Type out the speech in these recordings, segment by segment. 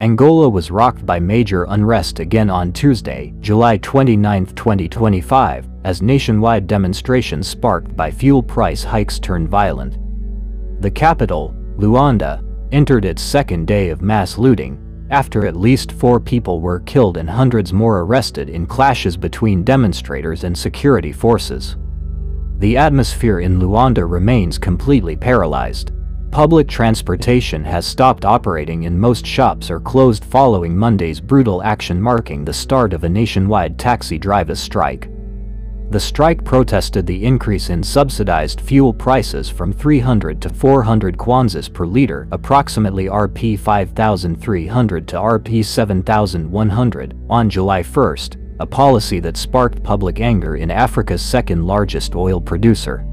Angola was rocked by major unrest again on Tuesday, July 29, 2025, as nationwide demonstrations sparked by fuel price hikes turned violent. The capital, Luanda, entered its second day of mass looting, after at least 4 people were killed and hundreds more arrested in clashes between demonstrators and security forces. The atmosphere in Luanda remains completely paralyzed. Public transportation has stopped operating and most shops are closed following Monday's brutal action marking the start of a nationwide taxi drivers strike. The strike protested the increase in subsidized fuel prices from 300 to 400 kwanzas per liter, approximately Rp 5,300 to Rp 7,100, on July 1st, a policy that sparked public anger in Africa's second-largest oil producer.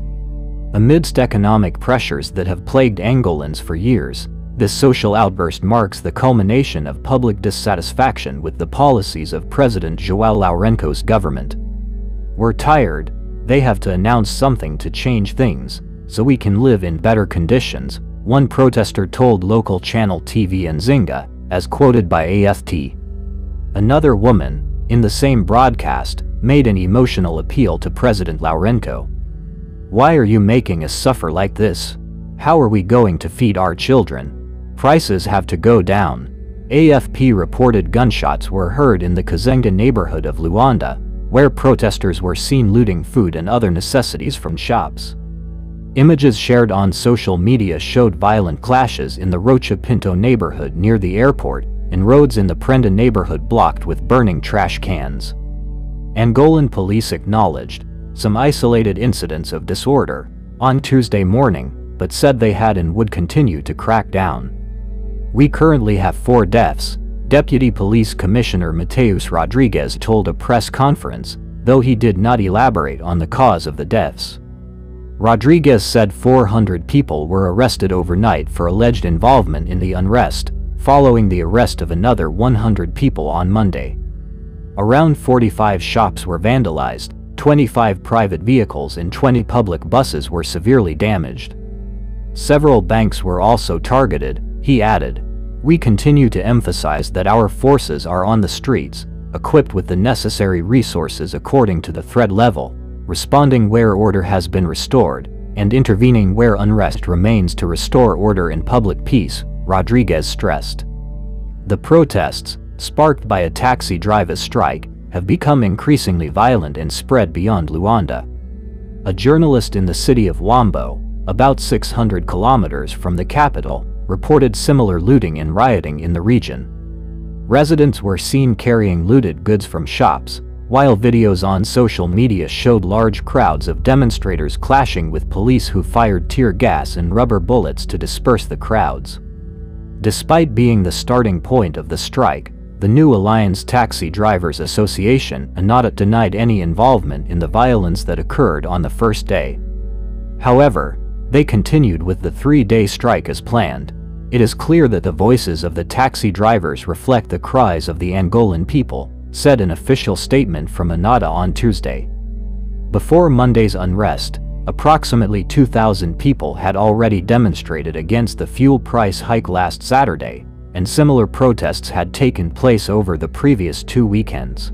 Amidst economic pressures that have plagued Angolans for years, this social outburst marks the culmination of public dissatisfaction with the policies of President João Lourenço's government. "We're tired. They have to announce something to change things, so we can live in better conditions," one protester told local channel TV Nzinga, as quoted by AFT. Another woman, in the same broadcast, made an emotional appeal to President Lourenço. "Why are you making us suffer like this? How are we going to feed our children? Prices have to go down." AFP reported gunshots were heard in the Kazenga neighborhood of Luanda, where protesters were seen looting food and other necessities from shops. Images shared on social media showed violent clashes in the Rocha Pinto neighborhood near the airport, and roads in the Prenda neighborhood blocked with burning trash cans. Angolan police acknowledged some isolated incidents of disorder on Tuesday morning, but said they had and would continue to crack down. "We currently have 4 deaths, Deputy Police Commissioner Mateus Rodrigues told a press conference, though he did not elaborate on the cause of the deaths. Rodrigues said 400 people were arrested overnight for alleged involvement in the unrest, following the arrest of another 100 people on Monday. Around 45 shops were vandalized, 25 private vehicles and 20 public buses were severely damaged. Several banks were also targeted," he added. "We continue to emphasize that our forces are on the streets, equipped with the necessary resources according to the threat level, responding where order has been restored, and intervening where unrest remains to restore order and public peace," Rodrigues stressed. The protests, sparked by a taxi drivers strike, have become increasingly violent and spread beyond Luanda. A journalist in the city of Wambo, about 600 kilometers from the capital, reported similar looting and rioting in the region. Residents were seen carrying looted goods from shops, while videos on social media showed large crowds of demonstrators clashing with police who fired tear gas and rubber bullets to disperse the crowds. Despite being the starting point of the strike, the New Alliance Taxi Drivers Association (ANATA) denied any involvement in the violence that occurred on the first day. However, they continued with the 3-day strike as planned. "It is clear that the voices of the taxi drivers reflect the cries of the Angolan people," said an official statement from ANATA on Tuesday. Before Monday's unrest, approximately 2,000 people had already demonstrated against the fuel price hike last Saturday, and similar protests had taken place over the previous 2 weekends.